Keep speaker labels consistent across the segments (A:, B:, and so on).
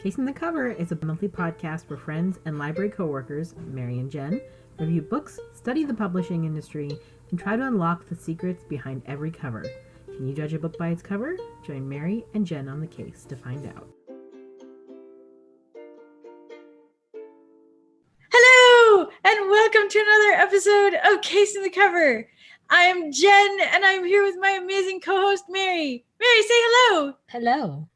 A: Casing the Cover is a monthly podcast where friends and library coworkers, Mary and Jenn, review books, study the publishing industry, and try to unlock the secrets behind every cover. Can you judge a book by its cover? Join Mary and Jenn on the case to find out.
B: Hello, and welcome to another episode of Casing the Cover. I am Jenn, and I'm here with my amazing co-host, Mary. Mary, say hello.
A: Hello.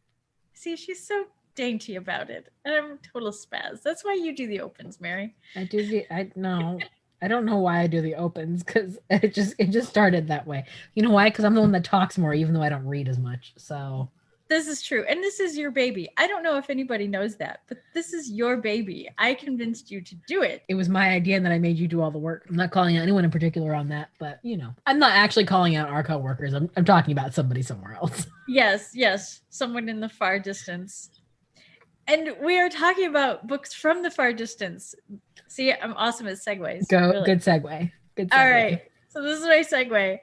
B: See, she's so dainty about it, and I'm a total spaz. That's why you do the opens, Mary.
A: I don't know why I do the opens, because it just started that way. You know why? Because I'm the one that talks more, even though I don't read as much. So
B: this is true, and this is your baby. I don't know if anybody knows that, but this is your baby. I convinced you to do it.
A: It was my idea, and then I made you do all the work. I'm not calling out anyone in particular on that, but you know, I'm not actually calling out our coworkers. I'm talking about somebody somewhere else.
B: Yes, someone in the far distance. And we are talking about books from the far distance. See, I'm awesome at segues.
A: Go,
B: really.
A: Good segue. Good segue.
B: All right, so this is my segue.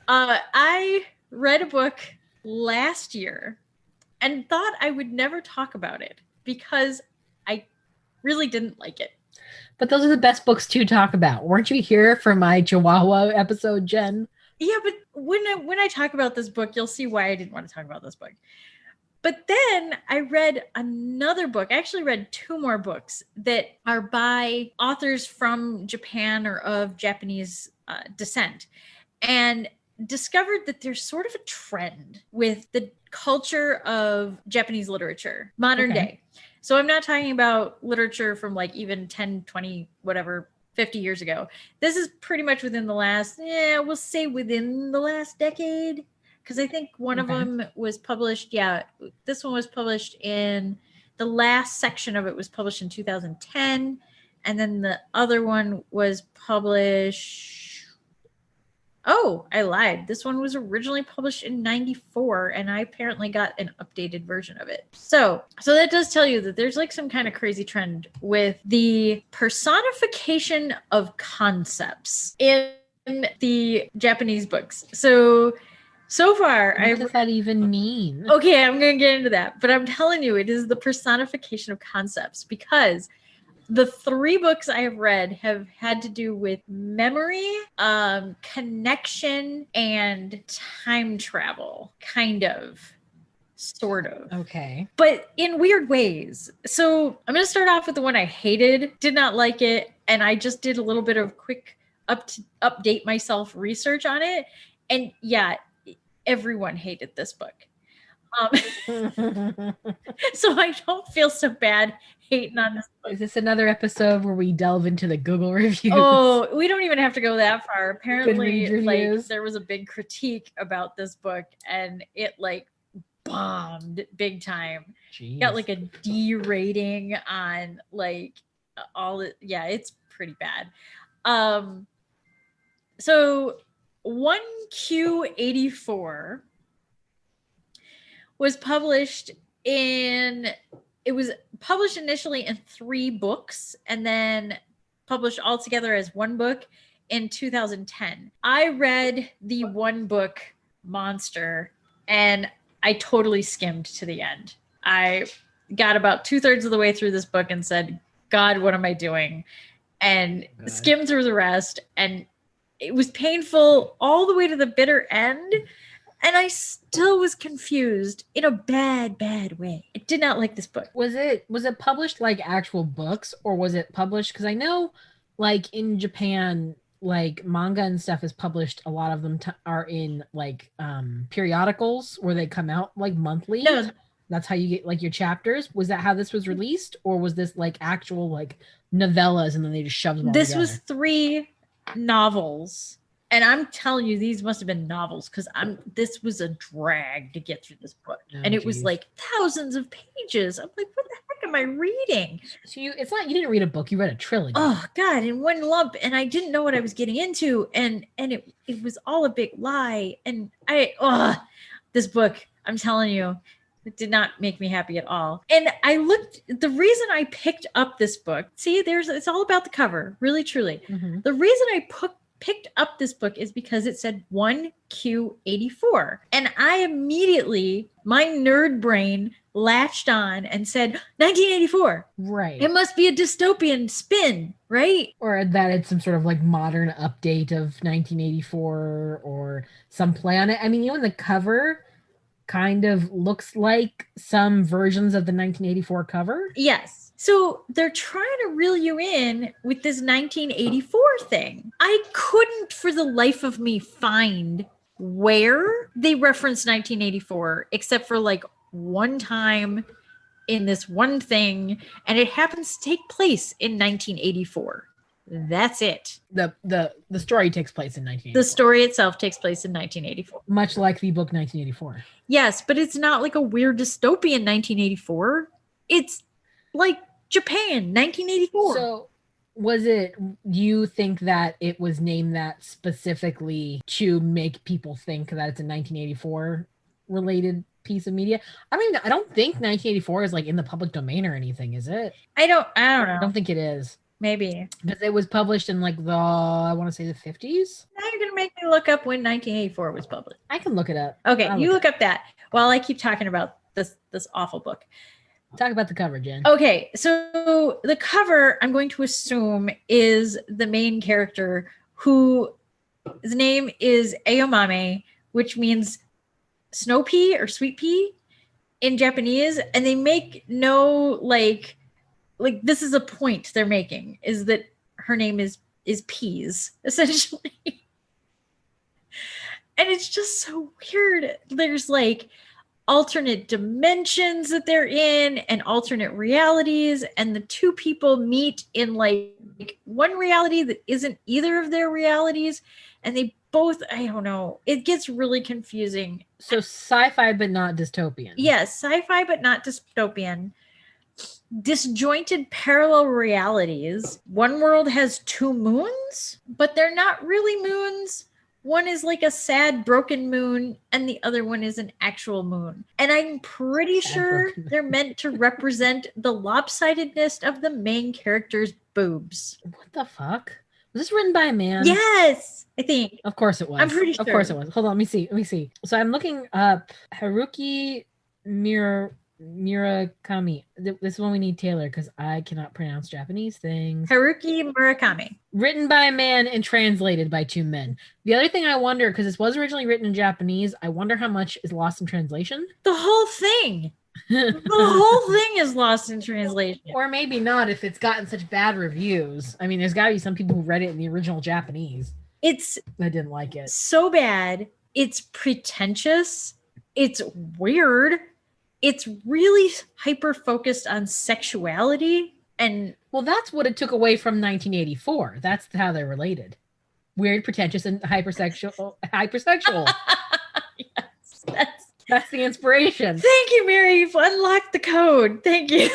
B: I read a book last year and thought I would never talk about it because I really didn't like it.
A: But those are the best books to talk about. Weren't you here for my Chihuahua episode, Jenn?
B: Yeah, but when I talk about this book, you'll see why I didn't want to talk about this book. But then I read another book. I actually read two more books that are by authors from Japan or of Japanese descent, and discovered that there's sort of a trend with the culture of Japanese literature, modern day. So I'm not talking about literature from like even 10, 20, whatever, 50 years ago. This is pretty much within the last, we'll say within the last decade. Because I think one of them was published. Yeah, this one was published in the last section of it was published in 2010. And then the other one was published. Oh, I lied. This one was originally published in 94. And I apparently got an updated version of it. So that does tell you that there's like some kind of crazy trend with the personification of concepts in the Japanese books. So far,
A: what does that even mean?
B: Okay, I'm going to get into that. But I'm telling you, it is the personification of concepts because the three books I have read have had to do with memory, connection, and time travel, kind of. Sort of.
A: Okay.
B: But in weird ways. So I'm going to start off with the one I hated, did not like it, and I just did a little bit of quick update myself research on it. And yeah, everyone hated this book. So I don't feel so bad hating on this book.
A: Is this another episode where we delve into the Google reviews?
B: Oh, we don't even have to go that far. Apparently,
A: like
B: there was a big critique about this book and it like bombed big time.
A: Jeez.
B: Got like a D rating on like all it. Yeah, it's pretty bad. So 1Q84 was published initially in 3 books and then published all together as one book in 2010. I read the one book Monster and I totally skimmed to the end. I got about 2/3 of the way through this book and said, God, what am I doing? And skimmed through the rest, and it was painful all the way to the bitter end. And I still was confused in a bad way. I did not like this book.
A: Was it published like actual books, or was it published? Because I know like in Japan, like manga and stuff is published. A lot of them are in like periodicals where they come out like monthly.
B: No.
A: That's how you get like your chapters. Was that how this was released, or was this like actual like novellas and then they just shoved them all
B: This
A: together?
B: was 3 novels. And I'm telling you, these must have been novels because this was a drag to get through this book. And it was like thousands of pages. I'm like, what the heck am I reading?
A: So it's not, you didn't read a book, you read a trilogy.
B: Oh God, in one lump. And I didn't know what I was getting into. And it was all a big lie. And this book, I'm telling you, it did not make me happy at all. And the reason I picked up this book, see, it's all about the cover, really, truly.
A: Mm-hmm.
B: The reason I picked up this book is because it said 1Q84. And I immediately, my nerd brain latched on and said 1984.
A: Right.
B: It must be a dystopian spin, right?
A: Or that it's some sort of like modern update of 1984 or some play on it. I mean, even the cover kind of looks like some versions of the 1984 cover.
B: Yes. So they're trying to reel you in with this 1984 thing. I couldn't for the life of me find where they reference 1984, except for like one time in this one thing, and it happens to take place in 1984. That's it.
A: The story takes place in 1984.
B: The story itself takes place in 1984.
A: Much like the book 1984.
B: Yes, but it's not like a weird dystopian 1984. It's like Japan 1984.
A: So was it, you think that it was named that specifically to make people think that it's a 1984 related piece of media? I mean, I don't think 1984 is like in the public domain or anything, is it?
B: I don't know.
A: I don't think it is.
B: Maybe.
A: Because it was published in like I want to say the 50s.
B: Now you're going to make me look up when 1984 was published.
A: I can look it up.
B: Okay, you look up that while I keep talking about this awful book.
A: Talk about the cover, Jen.
B: Okay, so the cover, I'm going to assume, is the main character who his name is Aomame, which means snow pea or sweet pea in Japanese, and they make no like this is a point they're making, is that her name is peas, essentially. And it's just so weird. There's like alternate dimensions that they're in and alternate realities, and the two people meet in like one reality that isn't either of their realities, and they both, I don't know, it gets really confusing.
A: So sci-fi but not dystopian.
B: Yes, sci-fi but not dystopian. Disjointed parallel realities. One world has two moons, but they're not really moons. One is like a sad broken moon, and the other one is an actual moon. And I'm pretty sure they're meant to represent the lopsidedness of the main character's boobs.
A: What the fuck? Was this written by a man?
B: Yes, I think.
A: Of course it was.
B: I'm pretty sure.
A: Of course it was. Hold on, let me see. So I'm looking up Haruki Murakami. This is when we need Taylor because I cannot pronounce Japanese things.
B: Haruki Murakami.
A: Written by a man and translated by two men. The other thing I wonder, because this was originally written in Japanese, I wonder how much is lost in translation.
B: The whole thing. The whole thing is lost in translation.
A: Or maybe not if it's gotten such bad reviews. I mean, there's got to be some people who read it in the original Japanese. I didn't like it.
B: So bad. It's pretentious. It's weird. It's really hyper focused on sexuality, and
A: well, that's what it took away from 1984. That's how they're related. Weird, pretentious, and hypersexual. Yes, that's the inspiration.
B: Thank you, Mary. You've unlocked the code. Thank you.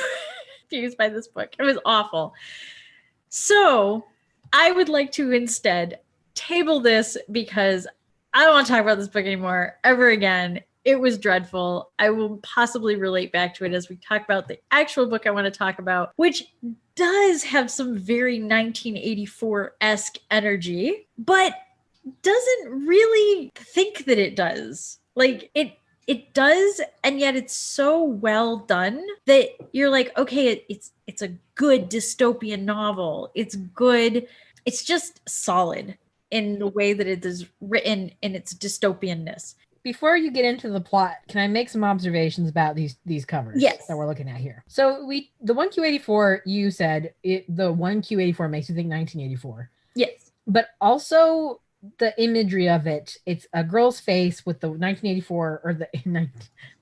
B: Used by this book. It was awful. So I would like to instead table this because I don't want to talk about this book anymore ever again. It was dreadful. I will possibly relate back to it as we talk about the actual book I want to talk about, which does have some very 1984-esque energy, but doesn't really think that it does. Like it does, and yet it's so well done that you're like, okay, it's a good dystopian novel. It's good. It's just solid in the way that it is written in its dystopianness.
A: Before you get into the plot, can I make some observations about these covers?
B: Yes.
A: That we're looking at here? So the 1Q84, the 1Q84 makes you think 1984.
B: Yes.
A: But also the imagery of it, it's a girl's face with the 1984 or the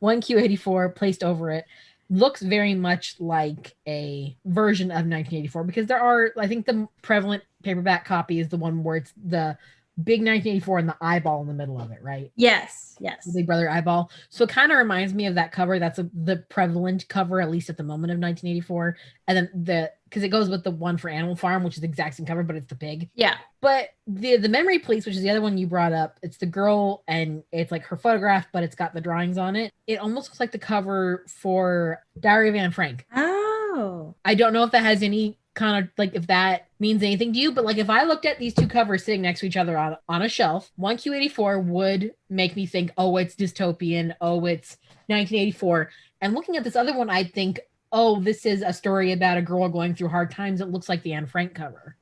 A: 1Q84 placed over it. Looks very much like a version of 1984 because there are, I think the prevalent paperback copy is the one where it's the big 1984 and the eyeball in the middle of it, right?
B: Yes.
A: The Big Brother eyeball. So it kind of reminds me of that cover. That's the prevalent cover, at least at the moment, of 1984. And then because it goes with the one for Animal Farm, which is the exact same cover, but it's the pig.
B: Yeah.
A: But the Memory Police, which is the other one you brought up, it's the girl and it's like her photograph, but it's got the drawings on it. It almost looks like the cover for Diary of Anne Frank.
B: Oh.
A: I don't know if that has any kind of like if that means anything to you, but like if I looked at these two covers sitting next to each other on a shelf, 1Q84 would make me think, oh, it's dystopian, oh, it's 1984. And looking at this other one, I think, oh, this is a story about a girl going through hard times. It looks like the Anne Frank cover.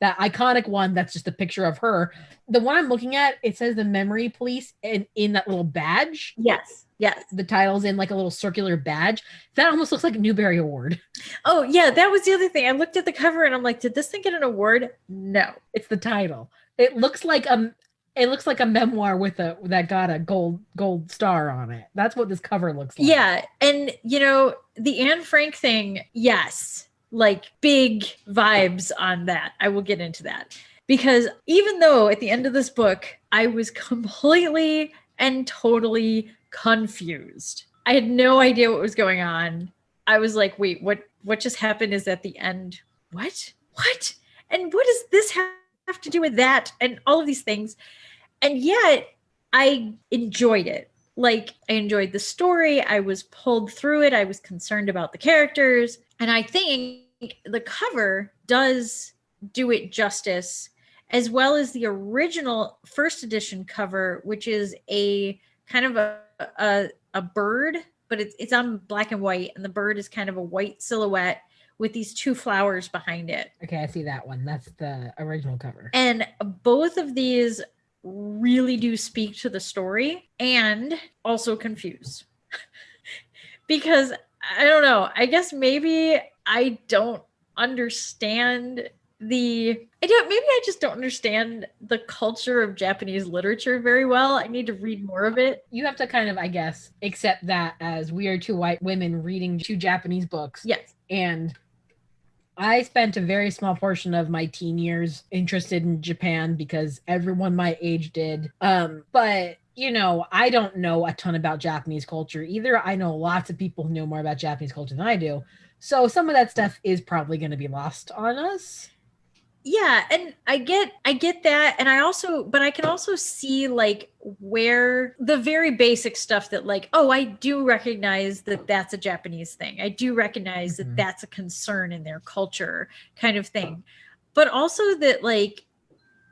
A: That iconic one that's just a picture of her. The one I'm looking at, it says the Memory Police in that little badge.
B: Yes.
A: The title's in like a little circular badge. That almost looks like a Newbery Award.
B: Oh, yeah, that was the other thing. I looked at the cover and I'm like, did this thing get an award? No.
A: It's the title. It looks like a memoir that got a gold star on it. That's what this cover looks like.
B: Yeah, and the Anne Frank thing, yes. Like big vibes on that. I will get into that. Because even though at the end of this book, I was completely and totally confused. I had no idea what was going on. I was like, wait, what just happened is at the end. What? And what does this have to do with that? And all of these things. And yet I enjoyed it. Like I enjoyed the story. I was pulled through it. I was concerned about the characters. And I think the cover does do it justice, as well as the original first edition cover, which is a kind of a bird, but it's on black and white. And the bird is kind of a white silhouette with these two flowers behind it.
A: Okay, I see that one. That's the original cover.
B: And both of these really do speak to the story and also confuse. Because I don't know, I guess maybe I don't understand maybe I just don't understand the culture of Japanese literature very well. I need to read more of it.
A: You have to kind of, I guess, accept that as we are two white women reading two Japanese books.
B: Yes.
A: And I spent a very small portion of my teen years interested in Japan because everyone my age did. But I don't know a ton about Japanese culture either. I know lots of people who know more about Japanese culture than I do. So some of that stuff is probably going to be lost on us.
B: Yeah, and I get that, and I can also see like where the very basic stuff that like, oh, I do recognize that that's a Japanese thing. I do recognize that that's a concern in their culture kind of thing. But also that like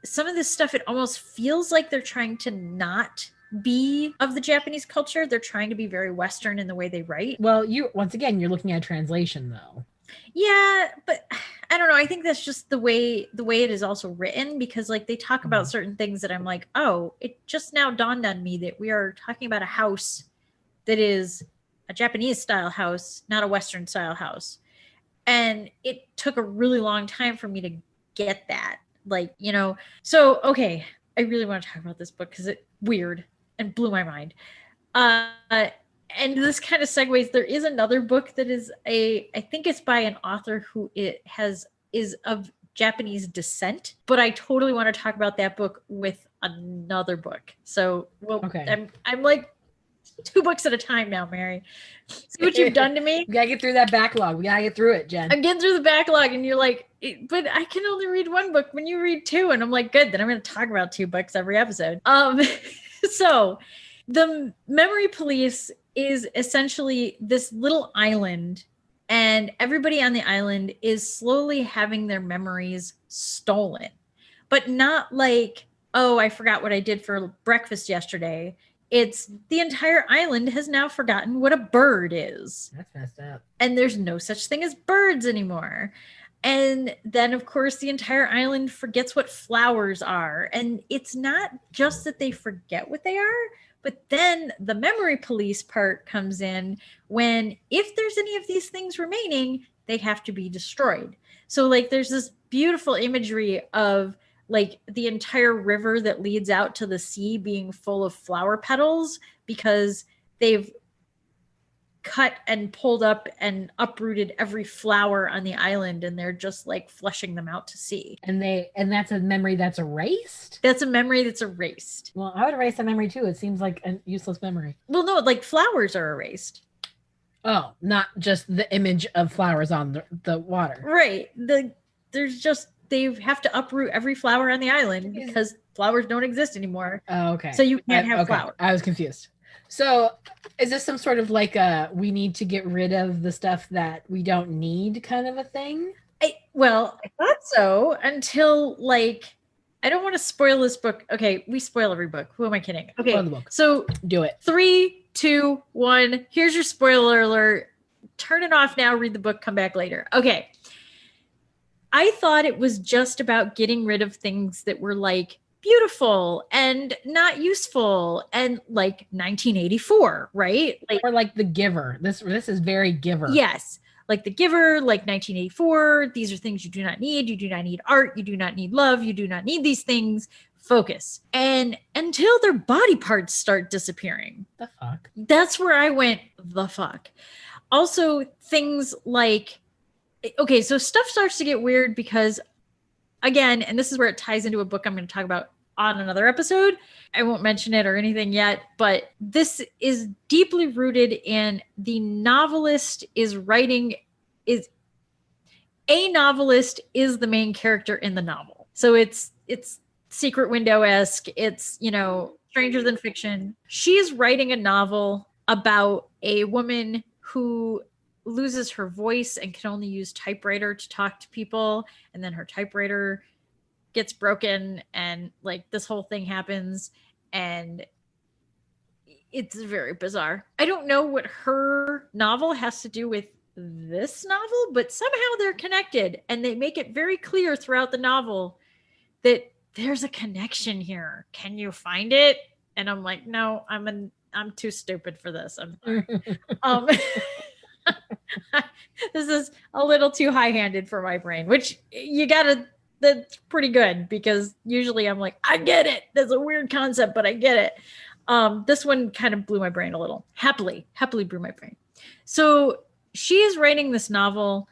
B: some of this stuff, it almost feels like they're trying to not be of the Japanese culture. They're trying to be very Western in the way they write.
A: Well, you're looking at translation though.
B: Yeah, but I don't know. I think that's just the way it is also written, because like they talk about certain things that I'm like, oh, it just now dawned on me that we are talking about a house that is a Japanese style house, not a Western style house. And it took a really long time for me to get that. Like, so, okay, I really want to talk about this book because it's weird and blew my mind. And this kind of segues. There is another book that is I think it's by an author who is of Japanese descent, but I totally want to talk about that book with another book. So, okay. I'm like 2 books at a time now, Mary. See what you've done to me?
A: We gotta get through that backlog. We gotta get through it, Jen.
B: I'm getting through the backlog, and you're like, but I can only read 1 book when you read 2, and I'm like, good. Then I'm going to talk about 2 books every episode. So, the Memory Police is essentially this little island, and everybody on the island is slowly having their memories stolen, but not like, oh, I forgot what I did for breakfast yesterday. It's the entire island has now forgotten what a bird is.
A: That's messed up.
B: And there's no such thing as birds anymore. And then, of course, the entire island forgets what flowers are. And it's not just that they forget what they are, but then the Memory Police part comes in when if there's any of these things remaining, they have to be destroyed. So like there's this beautiful imagery of like the entire river that leads out to the sea being full of flower petals because they've cut and pulled up and uprooted every flower on the island, and they're just like flushing them out to sea.
A: And that's a memory that's erased?
B: That's a memory that's erased.
A: Well, I would erase a memory too. It seems like a useless memory.
B: Well, no, like flowers are erased.
A: Oh, not just the image of flowers on the water.
B: Right. They have to uproot every flower on the island because flowers don't exist anymore.
A: Oh, okay.
B: So you can't have flowers.
A: I was confused. So is this some sort of like we need to get rid of the stuff that we don't need kind of a thing?
B: I thought so until like, I don't want to spoil this book. Okay, we spoil every book. Who am I kidding? Okay,
A: Spoil the book.
B: So
A: do it.
B: 3 2, 1. Here's your spoiler alert. Turn it off now, read the book, come back later. Okay. I thought it was just about getting rid of things that were like beautiful and not useful and like 1984, right? Like,
A: or like The Giver. This is very Giver.
B: Yes. Like The Giver, like 1984. These are things you do not need. You do not need art. You do not need love. You do not need these things. Focus. And until their body parts start disappearing.
A: The fuck?
B: That's where I went, the fuck. Also, things like, okay, so stuff starts to get weird because, again, and this is where it ties into a book I'm going to talk about on another episode. I won't mention it or anything yet, but this is deeply rooted in the novelist is a novelist is the main character in the novel. So it's Secret Window-esque. It's, stranger than fiction. She's writing a novel about a woman who loses her voice and can only use typewriter to talk to people. And then her typewriter gets broken and like this whole thing happens. And it's very bizarre. I don't know what her novel has to do with this novel, but somehow they're connected. And they make it very clear throughout the novel that there's a connection here. Can you find it? And I'm like, no, I'm too stupid for this. I'm sorry. This is a little too high-handed for my brain, which that's pretty good because usually I'm like, I get it. That's a weird concept, but I get it. This one kind of blew my brain a little. Happily blew my brain. So she is writing this novel.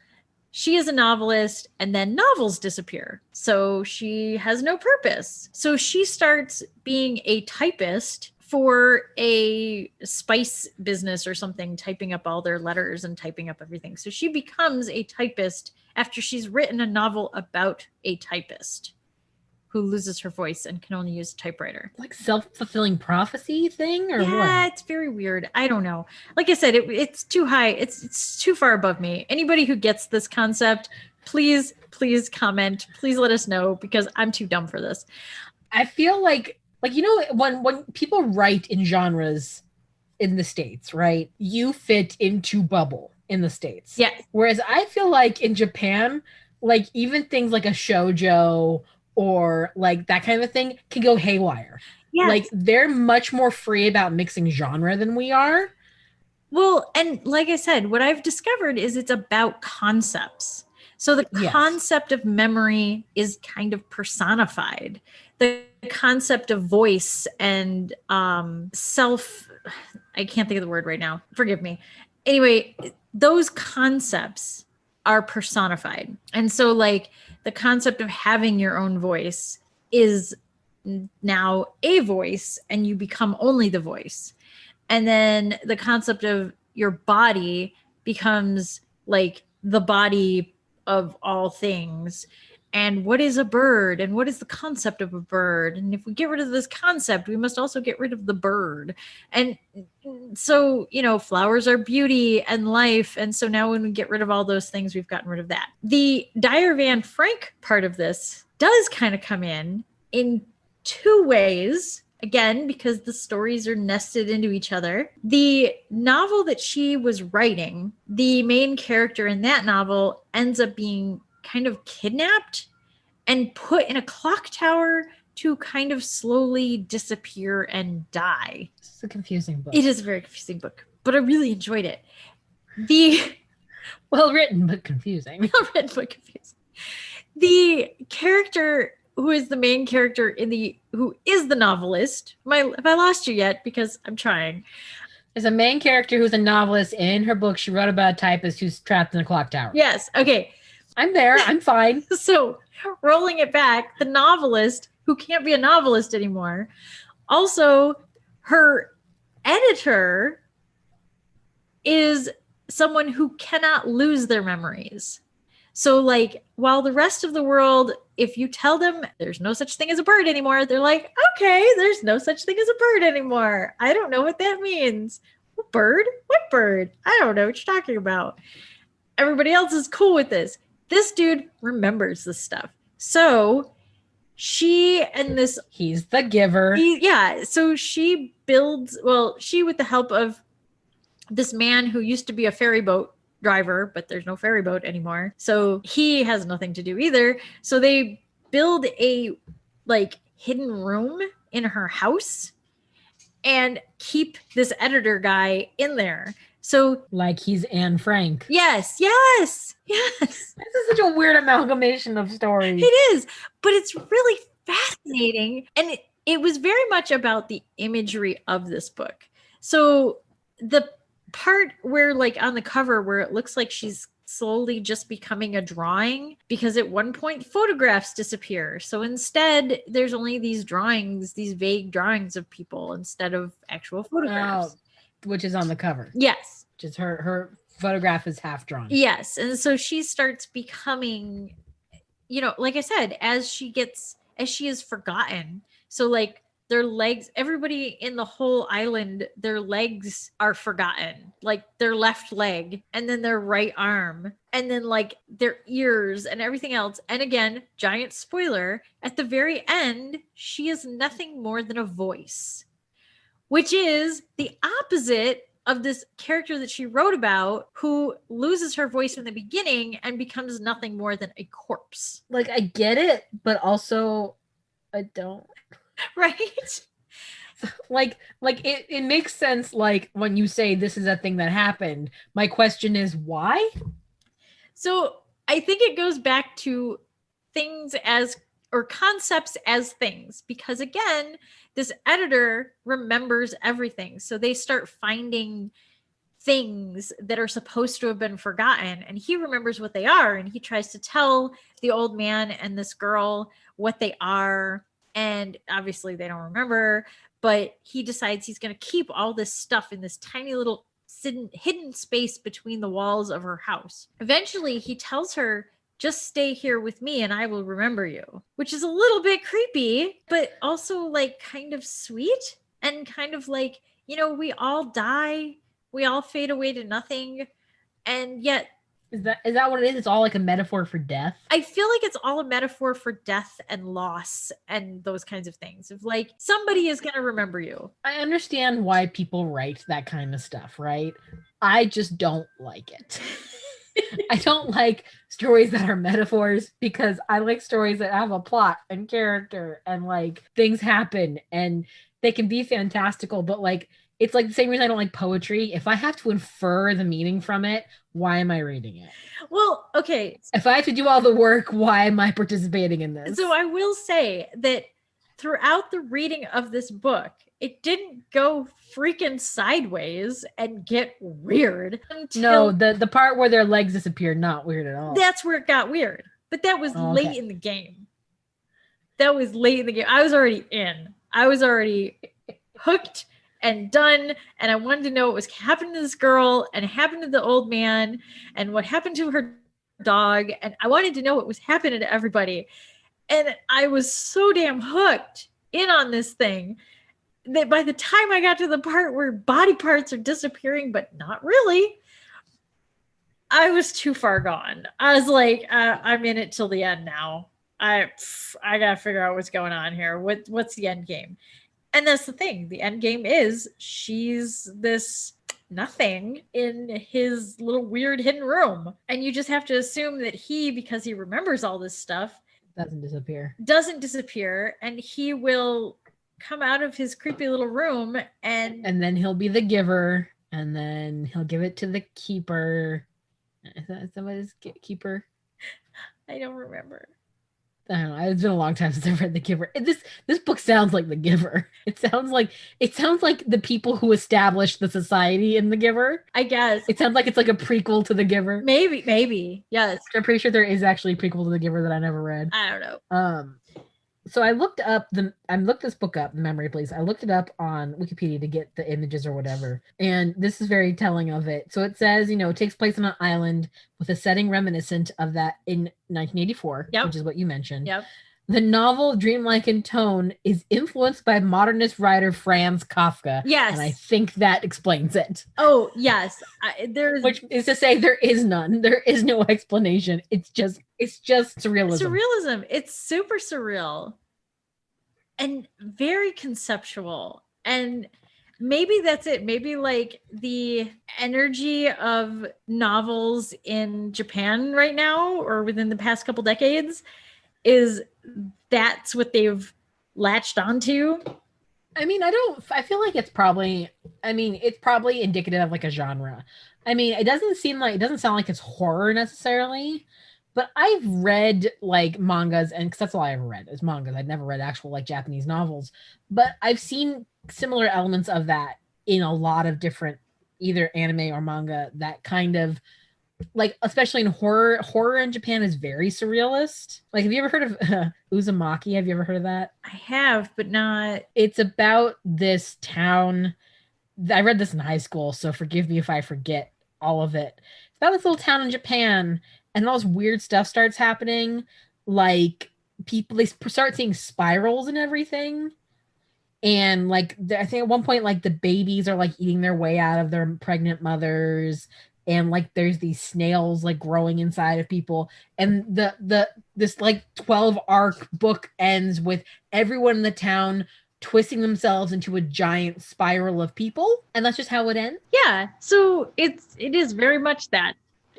B: She is a novelist, and then novels disappear. So she has no purpose. So she starts being a typist for a spice business or something, typing up all their letters and typing up everything. So she becomes a typist after she's written a novel about a typist who loses her voice and can only use a typewriter.
A: Like self-fulfilling prophecy thing or what?
B: Yeah, it's very weird. I don't know. Like I said, it's too high. It's too far above me. Anybody who gets this concept, please comment. Please let us know because I'm too dumb for this.
A: I feel like when people write in genres in the States, right? You fit into bubble in the States.
B: Yeah.
A: Whereas I feel like in Japan, like even things like a shoujo or like that kind of thing can go haywire.
B: Yes.
A: Like they're much more free about mixing genre than we are.
B: Well, and like I said, what I've discovered is it's about concepts. So the concept of memory is kind of personified. The concept of voice and I can't think of the word right now. Forgive me. Anyway, those concepts are personified. And so like the concept of having your own voice is now a voice and you become only the voice. And then the concept of your body becomes like the body of all things. And what is a bird? And what is the concept of a bird? And if we get rid of this concept, we must also get rid of the bird. And so, flowers are beauty and life. And so now when we get rid of all those things, we've gotten rid of that. The Dyer Van Frank part of this does kind of come in two ways. Again, because the stories are nested into each other. The novel that she was writing, the main character in that novel ends up being kind of kidnapped and put in a clock tower to kind of slowly disappear and die.
A: It's a confusing book.
B: It is a very confusing book, but I really enjoyed it.
A: Well written, but confusing.
B: Well written, but confusing. The character who is the main character who is the novelist. Have I lost you yet? Because I'm trying.
A: There's a main character who's a novelist. In her book, she wrote about a typist who's trapped in a clock tower.
B: Yes. Okay.
A: I'm there. I'm fine.
B: So rolling it back, the novelist who can't be a novelist anymore. Also, her editor is someone who cannot lose their memories. So like while the rest of the world, if you tell them there's no such thing as a bird anymore, they're like, okay, there's no such thing as a bird anymore. I don't know what that means. What bird? What bird? I don't know what you're talking about. Everybody else is cool with this. This dude remembers this stuff. So she and this...
A: He's the giver.
B: So she she with the help of this man who used to be a ferry boat driver, but there's no ferry boat anymore. So he has nothing to do either. So they build a like hidden room in her house and keep this editor guy in there. So
A: like he's Anne Frank.
B: Yes.
A: This is such a weird amalgamation of stories.
B: It is, but it's really fascinating. And it was very much about the imagery of this book. So the part where like on the cover where it looks like she's slowly just becoming a drawing, because at one point photographs disappear. So instead there's only these drawings, these vague drawings of people instead of actual photographs.
A: Which is on the cover.
B: Yes.
A: Which is her photograph is half drawn.
B: Yes. And so she starts becoming, like I said, as she is forgotten. So like their legs, everybody in the whole island, their legs are forgotten, like their left leg and then their right arm and then like their ears and everything else. And again, giant spoiler, at the very end, she is nothing more than a voice, which is the opposite of this character that she wrote about who loses her voice in the beginning and becomes nothing more than a corpse.
A: Like, I get it, but also I don't.
B: Right?
A: Like it makes sense, like when you say this is a thing that happened. My question is why?
B: So I think it goes back to things or concepts as things, because again, this editor remembers everything. So they start finding things that are supposed to have been forgotten, and he remembers what they are, and he tries to tell the old man and this girl what they are. And obviously they don't remember, but he decides he's going to keep all this stuff in this tiny little hidden space between the walls of her house. Eventually he tells her, just stay here with me and I will remember you, which is a little bit creepy, but also like kind of sweet and kind of like, we all die, we all fade away to nothing. And yet,
A: Is that what it is? It's all like a metaphor for death?
B: I feel like it's all a metaphor for death and loss and those kinds of things. Of like, somebody is going to remember you.
A: I understand why people write that kind of stuff, right? I just don't like it. I don't like stories that are metaphors, because I like stories that have a plot and character and like things happen and they can be fantastical, but like, it's like the same reason I don't like poetry. If I have to infer the meaning from it, why am I reading it?
B: Well, okay.
A: If I have to do all the work, why am I participating in this?
B: So I will say that throughout the reading of this book, it didn't go freaking sideways and get weird until...
A: No, the part where their legs disappeared, not weird at all.
B: That's where it got weird. But that was late in the game. I was already in. I was already hooked and done, and I wanted to know what was happening to this girl and happened to the old man and what happened to her dog, and I wanted to know what was happening to everybody. And I was so damn hooked in on this thing that by the time I got to the part where body parts are disappearing but not really, I was too far gone. I was like, I'm in it till the end now. I gotta figure out what's going on here. What's the end game? And that's the thing. The end game is she's this nothing in his little weird hidden room. And you just have to assume that because he remembers all this stuff, doesn't disappear. And he will come out of his creepy little room and
A: then he'll be the giver, and then he'll give it to the keeper. Is that what is keeper?
B: I don't remember.
A: I don't know. It's been a long time since I've read The Giver. This book sounds like The Giver. It sounds like the people who established the society in The Giver.
B: I guess.
A: It sounds like it's like a prequel to The Giver.
B: Maybe. Yes.
A: I'm pretty sure there is actually a prequel to The Giver that I never read.
B: I don't know.
A: So I looked this book up, Memory Please. I looked it up on Wikipedia to get the images or whatever. And this is very telling of it. So it says, it takes place on an island with a setting reminiscent of that in 1984, which is what you mentioned.
B: Yep.
A: The novel, dreamlike in tone, is influenced by modernist writer Franz Kafka.
B: Yes.
A: And I think that explains it.
B: Oh, yes.
A: Which is to say there is none. There is no explanation. It's just surrealism.
B: Surrealism. It's super surreal and very conceptual. And Maybe that's it. Maybe like the energy of novels in Japan right now or within the past couple decades is that's what they've latched onto.
A: I mean, I feel like it's probably indicative of like a genre. I mean, it doesn't sound like it's horror necessarily, but I've read like mangas, and because that's all I ever read is mangas. I'd never read actual like Japanese novels, but I've seen similar elements of that in a lot of different either anime or manga that kind of like, especially in horror in Japan is very surrealist. Like, have you ever heard of Uzumaki? Have you ever heard of that?
B: I have, but not.
A: It's about this town. I read this in high school, so forgive me if I forget all of it. It's about this little town in Japan, and all this weird stuff starts happening. Like, they start seeing spirals and everything. And like, I think at one point, like the babies are like eating their way out of their pregnant mothers. And like there's these snails like growing inside of people, and this like 12 arc book ends with everyone in the town twisting themselves into a giant spiral of people, and that's just how it ends.
B: Yeah, so it is very much that,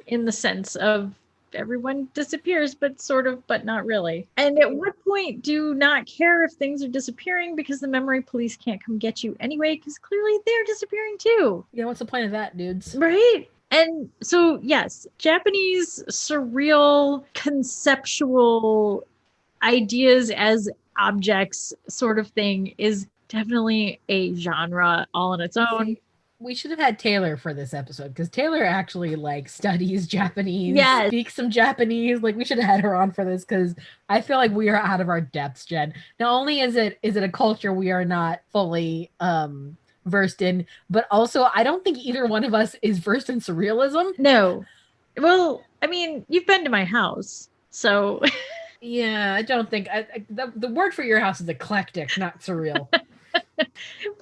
B: in the sense of everyone disappears, but sort of, but not really. And at what point do you not care if things are disappearing because the memory police can't come get you anyway, because clearly they're disappearing too.
A: Yeah, what's the point of that, dudes?
B: Right? And so, yes, Japanese surreal conceptual ideas as objects sort of thing is definitely a genre all on its own.
A: We should have had Taylor for this episode, because Taylor actually like studies Japanese,
B: yes,
A: speaks some Japanese. Like, we should have had her on for this, because I feel like we are out of our depths, Jen. Not only is it a culture we are not fully versed in, but also I don't think either one of us is versed in surrealism.
B: No. Well, I mean, you've been to my house, so
A: yeah, I don't think the word for your house is eclectic, not surreal.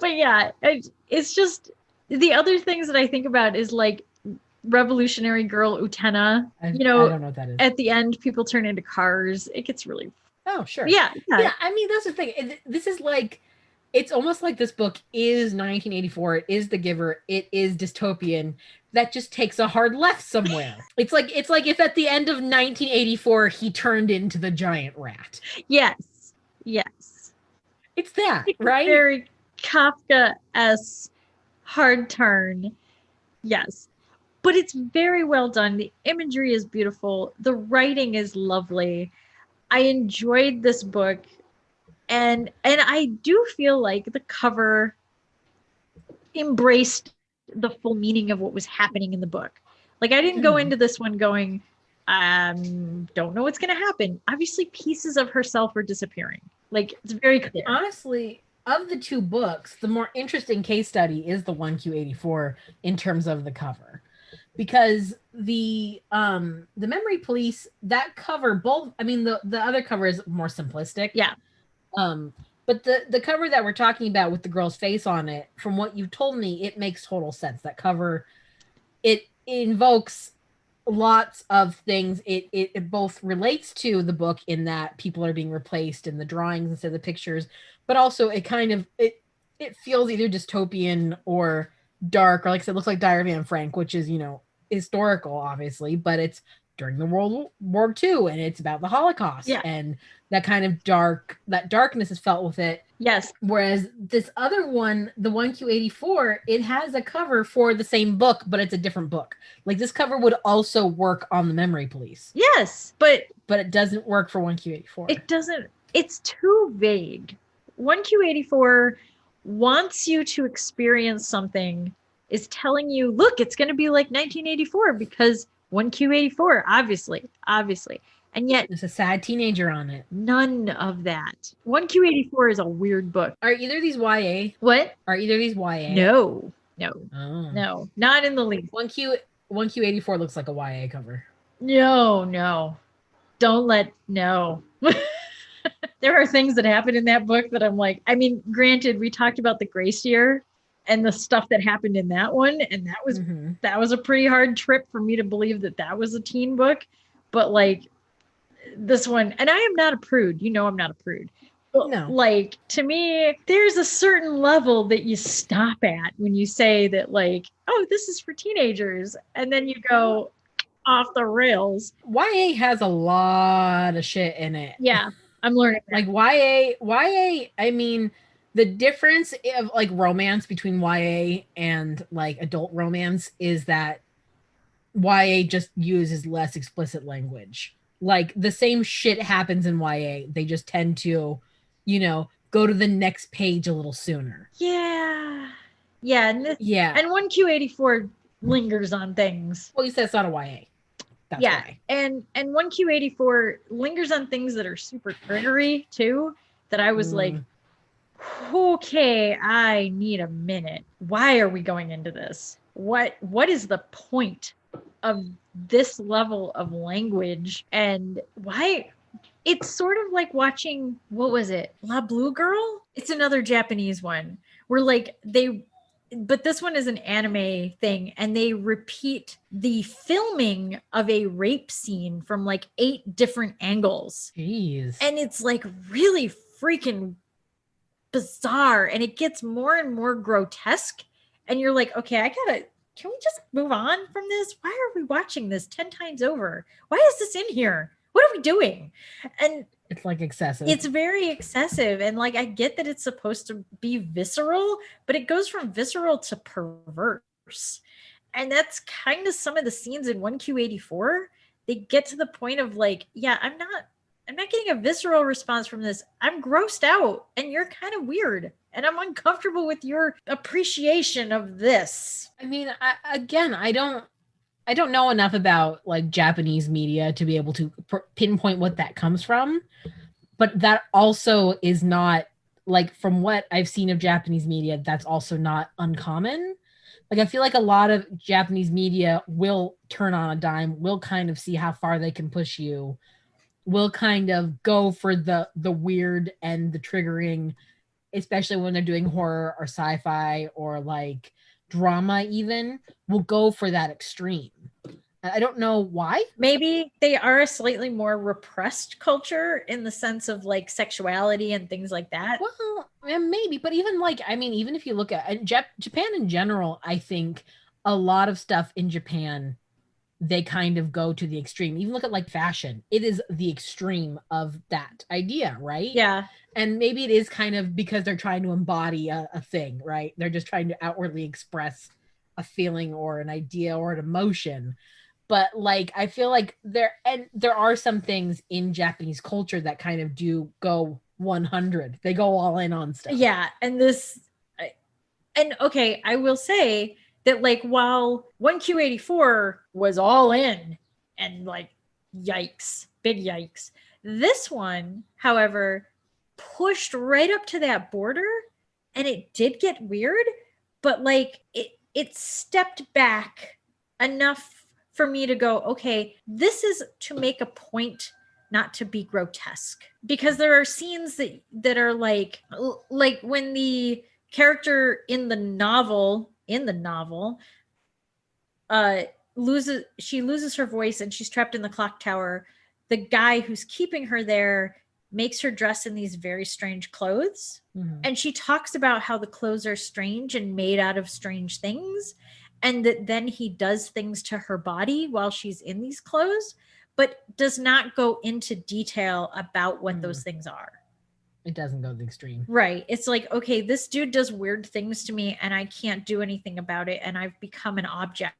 B: But yeah, it's just the other things that I think about is like Revolutionary Girl Utena. I don't know what that is. At the end, people turn into cars. It gets really.
A: Oh, sure.
B: Yeah.
A: I mean, that's the thing. This is like, it's almost like this book is 1984. It is The Giver. It is dystopian. That just takes a hard left somewhere. It's like if at the end of 1984 he turned into the giant rat.
B: Yes.
A: It's that, right?
B: Very Kafka-esque hard turn. Yes. But it's very well done. The imagery is beautiful. The writing is lovely. I enjoyed this book. And I do feel like the cover embraced the full meaning of what was happening in the book. Like, I didn't go into this one going, don't know what's going to happen. Obviously, pieces of herself are disappearing. Like, it's very clear.
A: Honestly, of the two books, the more interesting case study is the 1Q84 in terms of the cover. Because the Memory Police, that cover, both, I mean, the other cover is more simplistic.
B: Yeah.
A: But the cover that we're talking about with the girl's face on it, from what you've told me, it makes total sense. That cover, it invokes lots of things. It both relates to the book in that people are being replaced in the drawings instead of the pictures, but also it kind of, it feels either dystopian or dark, or like I said, it looks like Diary of Anne Frank, which is, historical, obviously, but it's during the World War II, and it's about the Holocaust.
B: Yeah.
A: And that kind of darkness is felt with it.
B: Yes.
A: Whereas this other one, the 1Q84, it has a cover for the same book, but it's a different book. Like, this cover would also work on the Memory Police.
B: Yes, but
A: it doesn't work for 1Q84.
B: It doesn't. It's too vague. 1Q84 wants you to experience something, is telling you, look, it's going to be like 1984 because 1Q84, obviously. And yet
A: there's a sad teenager on it.
B: None of that. 1Q84 is a weird book.
A: Are either of these YA?
B: What?
A: Are either of these YA?
B: No.
A: Oh.
B: No, not in the least.
A: 1Q84 looks like a YA cover.
B: No. Don't let, no. There are things that happen in that book that I'm like, I mean, granted, we talked about the Grace Year and the stuff that happened in that one. And that was a pretty hard trip for me to believe that was a teen book. But like this one, and I am not a prude, I'm not a prude,
A: No.
B: Like, to me, there's a certain level that you stop at when you say that, like, oh, this is for teenagers. And then you go off the rails.
A: YA has a lot of shit in it.
B: Yeah, I'm learning that.
A: Like YA, I mean, the difference of like romance between YA and like adult romance is that YA just uses less explicit language. Like the same shit happens in YA. They just tend to, go to the next page a little sooner.
B: Yeah. Yeah.
A: Yeah.
B: And 1Q84 lingers on things.
A: Well, you said it's not a YA. That's
B: yeah.
A: why.
B: And 1Q84 lingers on things that are super triggery too, that I was like, okay, I need a minute. Why are we going into this? What is the point of this level of language, and why? It's sort of like watching, what was it? La Blue Girl? It's another Japanese one where like but this one is an anime thing, and they repeat the filming of a rape scene from like 8 different angles.
A: Jeez.
B: And it's like really freaking bizarre, and it gets more and more grotesque, and you're like, okay, can we just move on from this? Why are we watching this 10 times over? Why is this in here? What are we doing? And
A: it's like excessive.
B: It's very excessive. And like, I get that it's supposed to be visceral, but it goes from visceral to perverse. And that's kind of some of the scenes in 1Q84. They get to the point of like, yeah, I'm not getting a visceral response from this. I'm grossed out, and you're kind of weird, and I'm uncomfortable with your appreciation of this.
A: I mean, I don't know enough about like Japanese media to be able to pinpoint what that comes from, but that also is not, like, from what I've seen of Japanese media, that's also not uncommon. Like, I feel like a lot of Japanese media will turn on a dime, will kind of see how far they can push you, will kind of go for the weird and the triggering, especially when they're doing horror or sci-fi or like drama, even will go for that extreme. I don't know why. Maybe
B: they are a slightly more repressed culture in the sense of like sexuality and things like that.
A: Well, maybe, but even like, I mean, even if you look at Japan in general, I think a lot of stuff in Japan, they kind of go to the extreme. Even look at like fashion. It is the extreme of that idea, right?
B: Yeah.
A: And maybe it is kind of because they're trying to embody a thing, right? They're just trying to outwardly express a feeling or an idea or an emotion. But like, I feel like there are some things in Japanese culture that kind of do go 100. They go all in on stuff.
B: Yeah. And okay, I will say that like, while 1Q84 was all in and like, yikes, big yikes. This one, however, pushed right up to that border, and it did get weird, but like it stepped back enough for me to go, okay, this is to make a point, not to be grotesque. Because there are scenes that are like when the character in the novel loses her voice and she's trapped in the clock tower. The guy who's keeping her there makes her dress in these very strange clothes. Mm-hmm. And she talks about how the clothes are strange and made out of strange things. And that then he does things to her body while she's in these clothes, but does not go into detail about what those things are.
A: It doesn't go to the extreme.
B: Right. It's like, okay, this dude does weird things to me and I can't do anything about it. And I've become an object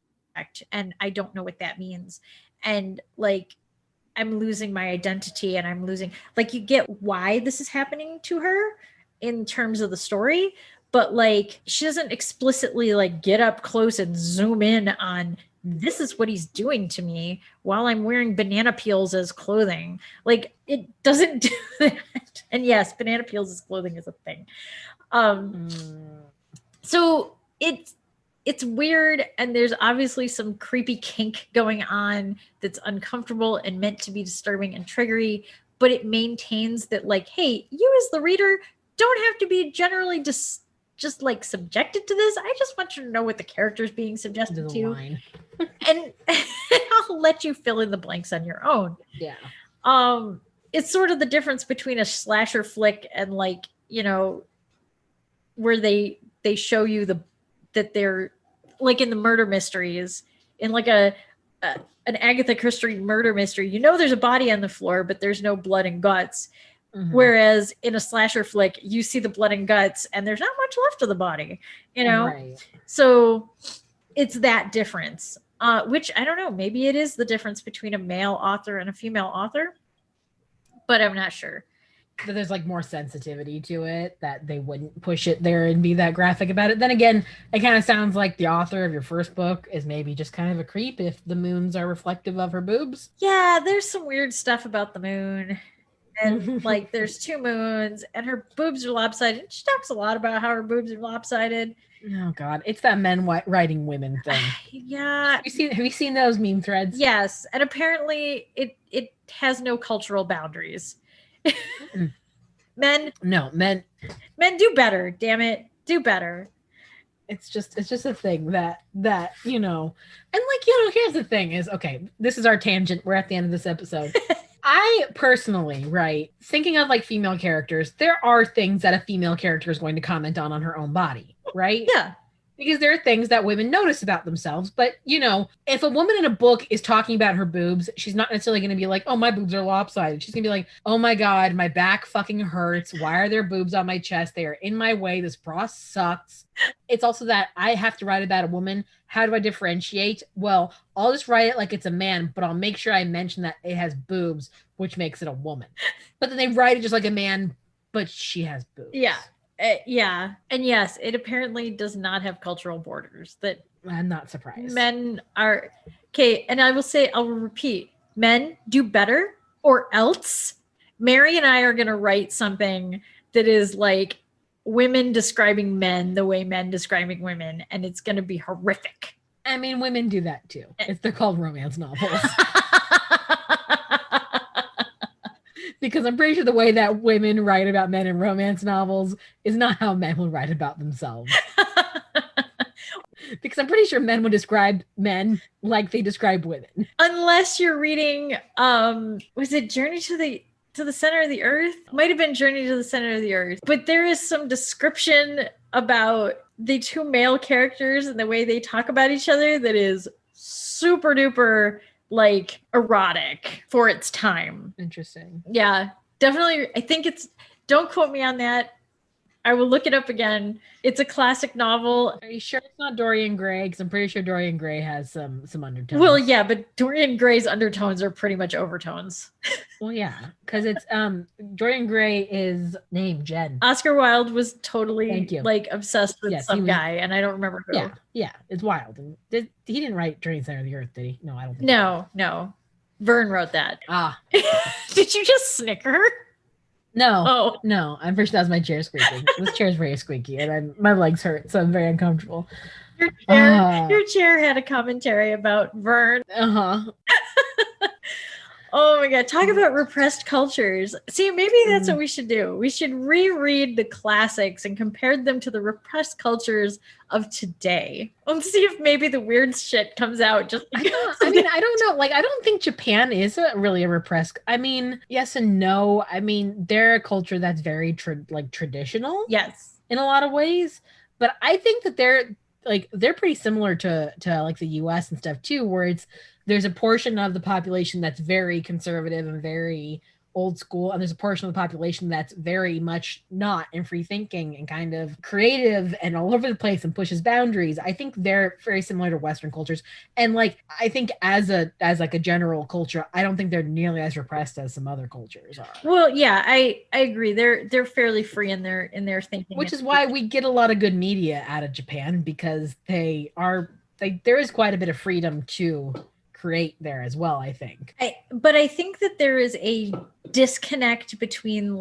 B: and I don't know what that means. And like, I'm losing my identity and I'm losing, like, you get why this is happening to her in terms of the story, but like, she doesn't explicitly like get up close and zoom in on this is what he's doing to me while I'm wearing banana peels as clothing. Like, it doesn't do that. And yes, banana peels as clothing is a thing. So it's weird, and there's obviously some creepy kink going on that's uncomfortable and meant to be disturbing and triggery, but it maintains that like, hey, you as the reader don't have to be generally just like subjected to this. I just want you to know what the character's being subjected to. and I'll let you fill in the blanks on your own.
A: Yeah.
B: it's sort of the difference between a slasher flick and like, you know, where they show you that they're like in the murder mysteries, in like an Agatha Christie murder mystery, you know, there's a body on the floor, but there's no blood and guts. Mm-hmm. Whereas in a slasher flick, you see the blood and guts and there's not much left of the body, you know? Right. So it's that difference, which I don't know, maybe it is the difference between a male author and a female author, but I'm not sure.
A: That there's like more sensitivity to it, that they wouldn't push it there and be that graphic about it. Then again, it kind of sounds like the author of your first book is maybe just kind of a creep if the moons are reflective of her boobs.
B: Yeah, there's some weird stuff about the moon. And like there's 2 moons and her boobs are lopsided. She talks a lot about how her boobs are lopsided.
A: Oh God, it's that men writing women thing.
B: Yeah.
A: Have you seen those meme threads?
B: Yes. And apparently it has no cultural boundaries. Men do better, damn it, do better.
A: It's just a thing that you know, and like, you know, here's the thing is, okay, this is our tangent, we're at the end of this episode. I personally, right, thinking of like female characters, there are things that a female character is going to comment on her own body, right?
B: Yeah.
A: Because there are things that women notice about themselves. But, you know, if a woman in a book is talking about her boobs, she's not necessarily going to be like, oh, my boobs are lopsided. She's going to be like, oh, my God, my back fucking hurts. Why are there boobs on my chest? They are in my way. This bra sucks. It's also that I have to write about a woman. How do I differentiate? Well, I'll just write it like it's a man, but I'll make sure I mention that it has boobs, which makes it a woman. But then they write it just like a man, but she has boobs.
B: Yeah. Yeah. And yes, it apparently does not have cultural borders. That
A: I'm not surprised.
B: Men are okay. And I'll repeat, men do better, or else Mary and I are going to write something that is like women describing men the way men describing women. And it's going to be horrific.
A: I mean, women do that too. They're called romance novels. Because I'm pretty sure the way that women write about men in romance novels is not how men will write about themselves. Because I'm pretty sure men would describe men like they describe women.
B: Unless you're reading, was it Journey to the Center of the Earth? Might have been Journey to the Center of the Earth. But there is some description about the 2 male characters and the way they talk about each other that is super duper like erotic for its time.
A: Interesting.
B: Yeah, definitely. I think don't quote me on that. I will look it up again. It's a classic novel.
A: Are you sure it's not Dorian Gray? Because I'm pretty sure Dorian Gray has some undertones.
B: Well, yeah, but Dorian Gray's undertones are pretty much overtones.
A: Well, yeah, because it's Dorian Gray is named Jenn.
B: Oscar Wilde was totally like obsessed with some guy, and I don't remember who.
A: Yeah, it's Wilde. And he didn't write Journey to the Center of the Earth, did he? No, I don't think.
B: No. Vern wrote that.
A: Ah.
B: Did you just snicker?
A: No, no, I'm pretty sure that was my chair squeaking. This chair is very squeaky, and my legs hurt, so I'm very uncomfortable.
B: Your chair had a commentary about Vern. Oh my God. Talk about repressed cultures. See, maybe that's what we should do. We should reread the classics and compare them to the repressed cultures of today. Let's see if maybe the weird shit comes out.
A: I don't know. Like, I don't think Japan is really a repressed. I mean, yes and no. I mean, they're a culture that's very traditional.
B: Yes.
A: In a lot of ways. But I think that they're pretty similar to like the US and stuff too, where there's a portion of the population that's very conservative and very old school, and there's a portion of the population that's very much not, and free thinking and kind of creative and all over the place and pushes boundaries. I think they're very similar to Western cultures, and like I think as a general culture, I don't think they're nearly as repressed as some other cultures are.
B: Well, yeah, I agree. They're fairly free in their thinking,
A: which is why we get a lot of good media out of Japan, because there is quite a bit of freedom to create there as well, I think.
B: But I think that there is a disconnect between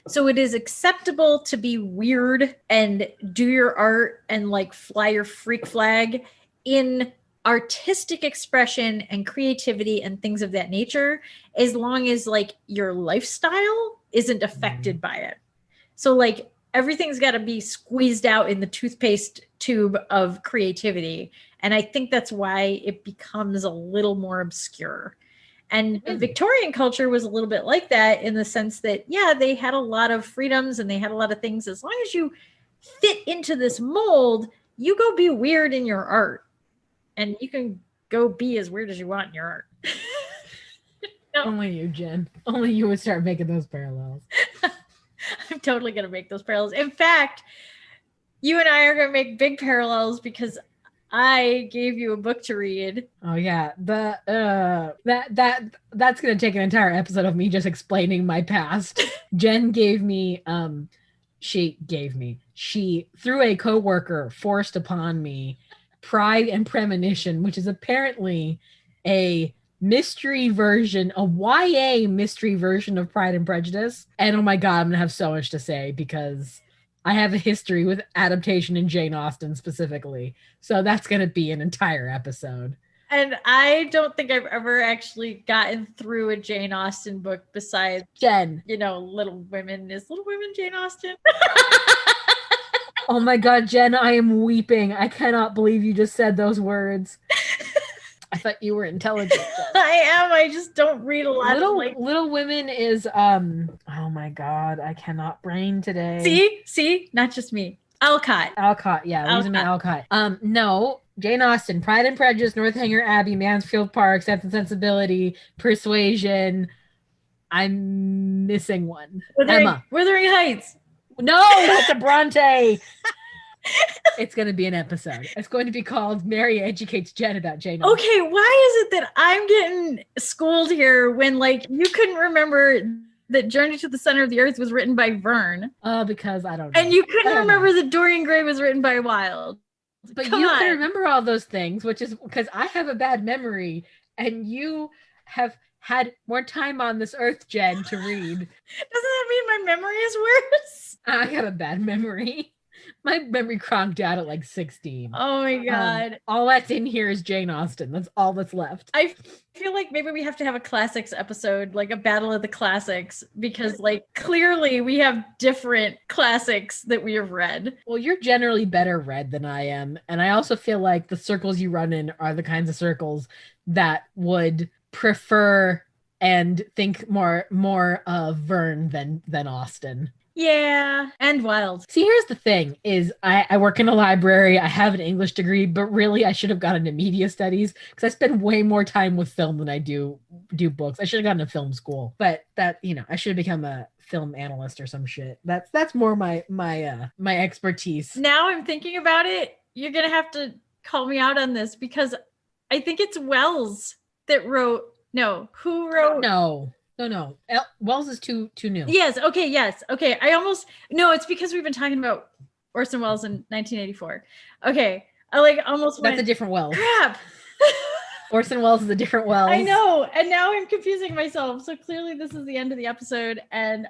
B: so it is acceptable to be weird and do your art and fly your freak flag in artistic expression and creativity and things of that nature, as long as your lifestyle isn't affected by it. So everything's got to be squeezed out in the toothpaste tube of creativity. And I think that's why it becomes a little more obscure. And Victorian culture was a little bit like that in the sense that, yeah, they had a lot of freedoms and they had a lot of things. As long as you fit into this mold, you go be weird in your art. And you can go be as weird as you want in your art.
A: No. Only you, Jen. Only you would start making those parallels.
B: I'm totally going to make those parallels. In fact, you and I are going to make big parallels because I gave you a book to read.
A: Oh yeah, that's going to take an entire episode of me just explaining my past. Jen gave me she through a coworker forced upon me Pride and Premonition, which is apparently a mystery version, a YA mystery version of Pride and Prejudice. And oh my God, I'm gonna have so much to say because I have a history with adaptation in Jane Austen specifically. So that's gonna be an entire episode.
B: And I don't think I've ever actually gotten through a Jane Austen book besides
A: Jen.
B: Little Women. Is Little Women Jane Austen?
A: Oh my God, Jen, I am weeping. I cannot believe you just said those words. I thought you were intelligent, Jen.
B: I am. I just don't read a lot
A: of Little Women is oh my God, I cannot brain today.
B: See? Not just me. Alcott,
A: yeah. Losing my Alcott. No, Jane Austen, Pride and Prejudice, Northanger Abbey, Mansfield Park, Sense and Sensibility, Persuasion. I'm missing one.
B: Wuthering Heights.
A: No, it's a Bronte. It's going to be an episode. It's going to be called Mary Educates Jen about Jane Austen.
B: Okay, why is it that I'm getting schooled here when you couldn't remember that Journey to the Center of the Earth was written by Verne?
A: Because I don't know.
B: And you couldn't remember that Dorian Gray was written by Wilde.
A: But you can remember all those things, which is because I have a bad memory and you have had more time on this earth, Jen, to read.
B: Doesn't that mean my memory is worse?
A: I have a bad memory. My memory cronked out at 16.
B: Oh my God.
A: All that's in here is Jane Austen. That's all that's left.
B: I feel like maybe we have to have a classics episode, like a battle of the classics, because clearly we have different classics that we have read.
A: Well, you're generally better read than I am. And I also feel like the circles you run in are the kinds of circles that would prefer and think more of Verne than Austen.
B: Yeah, and Wilde.
A: See, here's the thing, is I work in a library, I have an English degree, but really I should have gotten into media studies because I spend way more time with film than I do books. I should have gotten to film school, but that, I should have become a film analyst or some shit. That's more my expertise.
B: Now I'm thinking about it, you're going to have to call me out on this because I think it's Wells that wrote, who wrote?
A: No. Wells is too new.
B: Yes. Okay. It's because we've been talking about Orson Welles in 1984. Okay. I almost
A: That's a different Wells.
B: Crap.
A: Orson Welles is a different Wells.
B: I know. And now I'm confusing myself. So clearly this is the end of the episode. And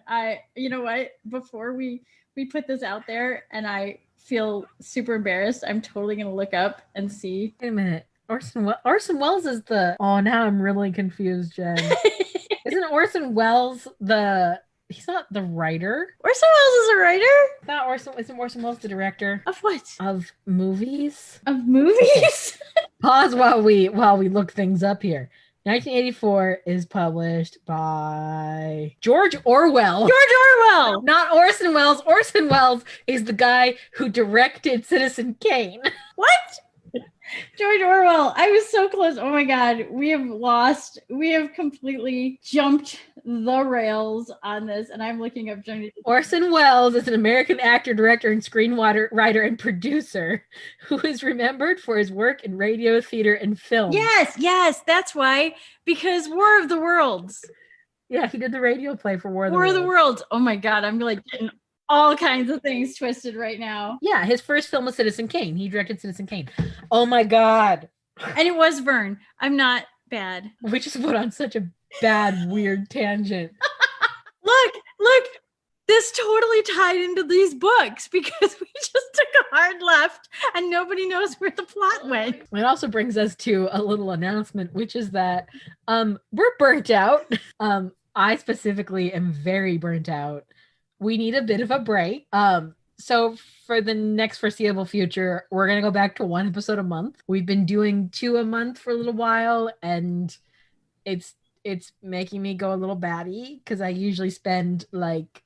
B: you know what? Before we put this out there and I feel super embarrassed, I'm totally going to look up and see.
A: Wait a minute. Orson Welles is oh, now I'm really confused, Jen. Isn't Orson Welles he's not the writer?
B: Orson Welles is a writer?
A: Isn't Orson Welles the director?
B: Of what?
A: Of movies?
B: Of movies?
A: Pause while we look things up here. 1984 is published by George Orwell. Not Orson Welles. Orson Welles is the guy who directed Citizen Kane.
B: What? George Orwell. I was so close. Oh my God. We have completely jumped the rails on this. And I'm looking up Johnny.
A: Orson Welles is an American actor, director, and screenwriter and producer who is remembered for his work in radio, theater, and film.
B: Yes. That's why. Because War of the Worlds.
A: Yeah, he did the radio play for War of
B: the Worlds. Oh my God. I'm getting all kinds of things twisted right now.
A: Yeah, his first film was Citizen Kane. He directed Citizen Kane. Oh my God.
B: And it was Verne. I'm not bad.
A: We just went on such a bad, weird tangent.
B: Look, this totally tied into these books because we just took a hard left and nobody knows where the plot went.
A: It also brings us to a little announcement, which is that we're burnt out. I specifically am very burnt out. We need a bit of a break. So for the next foreseeable future, we're going to go back to one episode a month. We've been doing 2 a month for a little while, and it's it's making me go a little batty because I usually spend like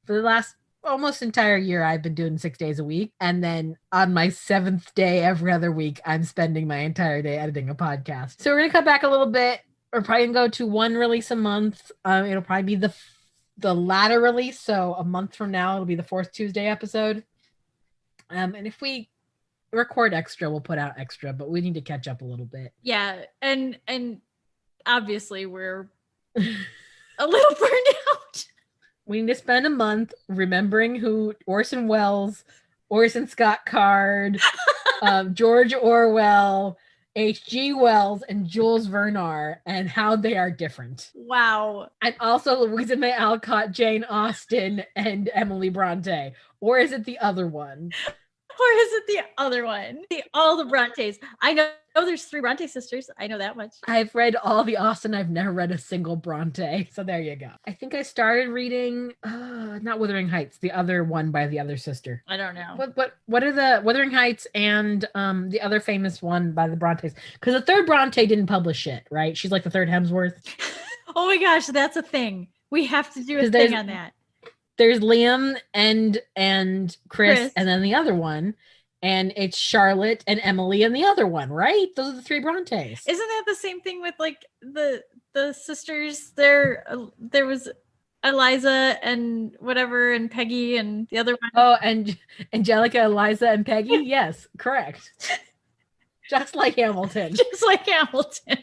A: for the last almost entire year I've been doing 6 days a week, and then on my 7th day every other week I'm spending my entire day editing a podcast. So we're gonna cut back a little bit. We're probably gonna go to one release a month. It'll probably be the latter release, so a month from now it'll be the fourthTuesday episode. And if we record extra, we'll put out extra, but we need to catch up a little bit.
B: Yeah, and obviously we're a little burned out.
A: We need to spend a month remembering who Orson Welles, Orson Scott Card, George Orwell, H.G. Wells, and Jules Verne are, and how they are different.
B: Wow.
A: And also Louisa May Alcott, Jane Austen, and Emily Bronte. Or is it the other one?
B: Or is it the other one? All the Brontes. I know there's 3 Bronte sisters. I know that much.
A: I've read all the Austen. I've never read a single Bronte. So there you go. I think I started reading, not Wuthering Heights, the other one by the other sister.
B: I don't know.
A: What are the Wuthering Heights and the other famous one by the Brontes? Because the third Bronte didn't publish it, right? She's like the third Hemsworth.
B: Oh my gosh, that's a thing. We have to do a thing on that.
A: There's Liam and Chris, and then the other one, and it's Charlotte and Emily and the other one, right? Those are the 3 Brontes.
B: Isn't that the same thing with like the sisters? There was Eliza and whatever, and Peggy and the other one.
A: Oh, and Angelica, Eliza, and Peggy. Yes, correct. Just like Hamilton.
B: Just like Hamilton.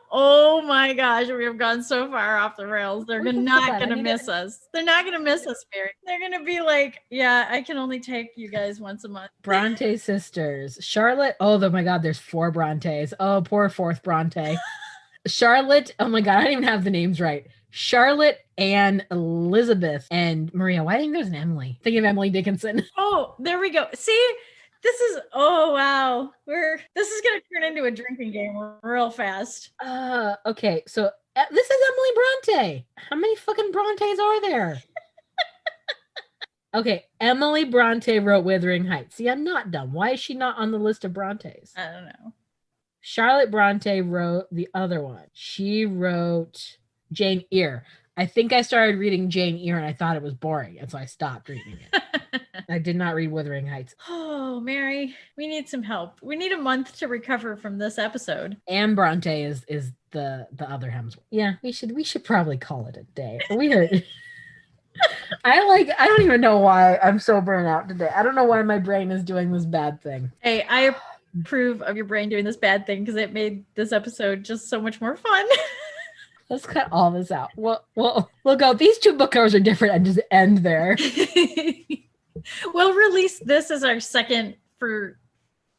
B: Oh my gosh, we have gone so far off the rails. They're not going to miss us. They're not going to miss us, Mary. They're going to be like, yeah, I can only take you guys once a month.
A: Bronte sisters. Charlotte. Oh my God, there's 4 Brontes. Oh, poor 4th Bronte. Charlotte. Oh my God, I don't even have the names right. Charlotte, Anne, Elizabeth, and Maria. Why do you think there's an Emily? Thinking of Emily Dickinson.
B: Oh, there we go. See? This is, oh wow, this is gonna turn into a drinking game real fast.
A: Okay, so this is Emily Bronte. How many fucking Brontes are there? Okay, Emily Bronte wrote Wuthering Heights. See, I'm not dumb. Why is she not on the list of Brontes?
B: I don't know.
A: Charlotte Bronte wrote the other one. She wrote Jane Eyre. I think I started reading Jane Eyre and I thought it was boring, and so I stopped reading it. I did not read Wuthering Heights.
B: Oh, Mary, we need some help. We need a month to recover from this episode.
A: Anne Bronte is the other Hemsworth. Yeah, we should probably call it a day. We heard. I don't even know why I'm so burnt out today. I don't know why my brain is doing this bad thing.
B: Hey, I approve of your brain doing this bad thing because it made this episode just so much more fun.
A: Let's cut all this out. We'll go. These 2 book covers are different and just end there.
B: We'll release this as our second for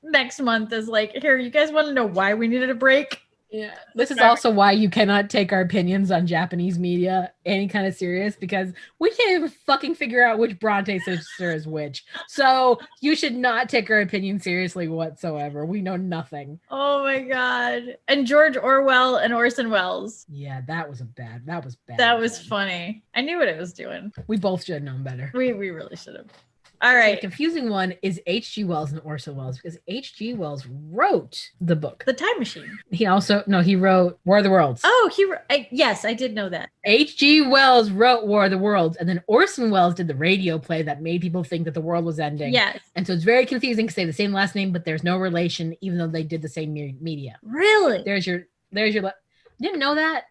B: next month. As like, here, you guys want to know why we needed a break?
A: Yeah. This is also why you cannot take our opinions on Japanese media any kind of serious, because we can't even fucking figure out which Bronte sister is which. So you should not take our opinion seriously whatsoever. We know nothing.
B: Oh my God. And George Orwell and Orson Welles.
A: Yeah, that was bad.
B: That was funny. I knew what it was doing.
A: We both should have known better.
B: We really should have. All right.
A: The confusing one is H.G. Wells and Orson Welles, because H.G. Wells wrote the book.
B: The Time Machine.
A: He wrote War of the Worlds.
B: Oh, yes, I did know that.
A: H.G. Wells wrote War of the Worlds, and then Orson Welles did the radio play that made people think that the world was ending.
B: Yes.
A: And so it's very confusing because they have the same last name, but there's no relation, even though they did the same media.
B: Really?
A: There's your you didn't know that?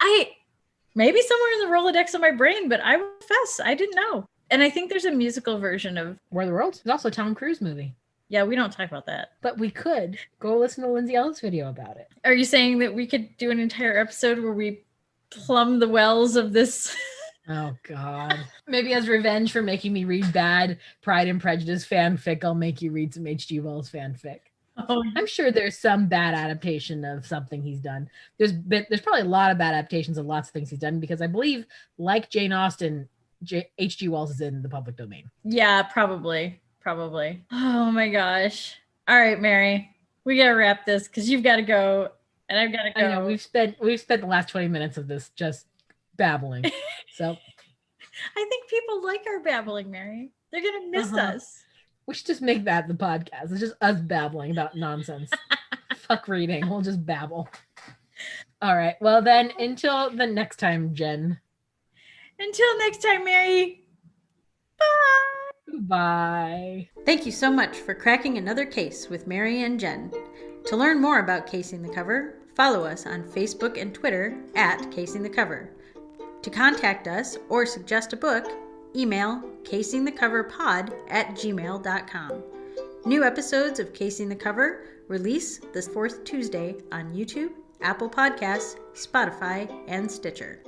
B: Maybe somewhere in the Rolodex of my brain, but I will confess, I didn't know. And I think there's a musical version of
A: War of the Worlds. There's also a Tom Cruise movie.
B: Yeah, we don't talk about that.
A: But we could go listen to Lindsay Ellis' video about it.
B: Are you saying that we could do an entire episode where we plumb the wells of this?
A: Oh, God. Maybe as revenge for making me read bad Pride and Prejudice fanfic, I'll make you read some H.G. Wells fanfic.
B: Oh,
A: I'm sure there's some bad adaptation of something he's done. There's probably a lot of bad adaptations of lots of things he's done, because I believe, like Jane Austen, H.G. Wells is in the public domain.
B: Yeah, probably. Oh my gosh. All right, Mary, we gotta wrap this because you've got to go and I've got to go.
A: I know, we've spent the last 20 minutes of this just babbling. So
B: I think people like our babbling, Mary. They're gonna miss us.
A: We should just make that the podcast. It's just us babbling about nonsense. Fuck reading. We'll just babble. All right. Well, then, until the next time, Jen.
B: Until next time, Mary. Bye.
A: Bye.
C: Thank you so much for cracking another case with Mary and Jen. To learn more about Casing the Cover, follow us on Facebook and Twitter at Casing the Cover. To contact us or suggest a book, email casingthecoverpod@gmail.com. New episodes of Casing the Cover release this fourth Tuesday on YouTube, Apple Podcasts, Spotify, and Stitcher.